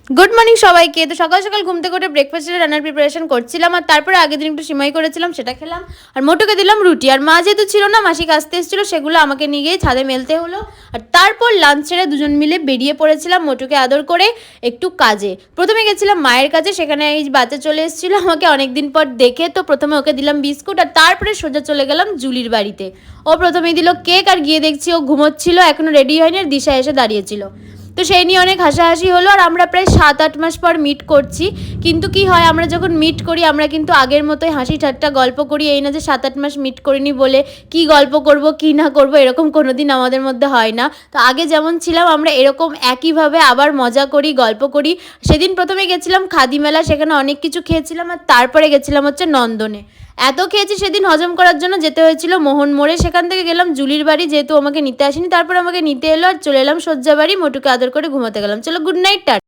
Good morning সবাইকে। তো সকাল সকাল ঘুম থেকে উঠে ব্রেকফাস্টের রান্নার প্রিপারেশন করছিলাম, আর তারপরে আগের দিন একটু সিমাই করেছিলাম, সেটা খেলাম। আর মোটুকে দিলাম রুটি। আর মা যেহেতু ছিল না, মাসি কাস্তে এসেছিলো, সেগুলো আমাকে নিয়ে গিয়ে ছাদে মেলতে হলো। আর তারপর লাঞ্চ ছেড়ে দুজন মিলে বেরিয়ে পড়েছিলাম মোটুকে আদর করে একটু কাজে। প্রথমে গেছিলাম মায়ের কাছে, সেখানে এই বাচ্চা চলে এসেছিলো আমাকে অনেকদিন পর দেখে। তো প্রথমে ওকে দিলাম বিস্কুট, আর তারপরে সোজা চলে গেলাম জুলির বাড়িতে। ও প্রথমেই দিল কেক, আর গিয়ে দেখছি ও ঘুমোচ্ছিল, এখনো রেডি হয়নি, আর দিশা এসে দাঁড়িয়েছিল। তো সেই নিয়ে অনেক হাসাহাসি হলো। আর আমরা প্রায় 7-8 মাস পর মিট করছি, কিন্তু কি হয়, আমরা যখন মিট করি আমরা কিন্তু আগের মতোই হাসি ঠাট্টা গল্প করি। এই না যে 7-8 মাস মিট করিনি বলে কি গল্প করব কি না করব, এরকম কোনোদিন আমাদের মধ্যে হয় না। তো আগে যেমন ছিলাম আমরা এরকম একইভাবে আবার মজা করি, গল্প করি। সেদিন প্রথমে গেছিলাম খাদি মেলা, সেখানে অনেক কিছু খেয়েছিলাম, আর তারপরে গেছিলাম হচ্ছে নন্দনে। এত খেয়েছি সেদিন, হজম করার জন্য যেতে হয়েছিল মোহন মোড়ে। সেখান থেকে গেলাম জুলির বাড়ি, যেহেতু আমাকে নিতে আসেনি, তারপর আমাকে নিতে এলো, আর চলে এলাম সজ্জা বাড়ি। মোটুকে আদর করে ঘুমাতে গেলাম। চলো, গুড নাইট, টাটা।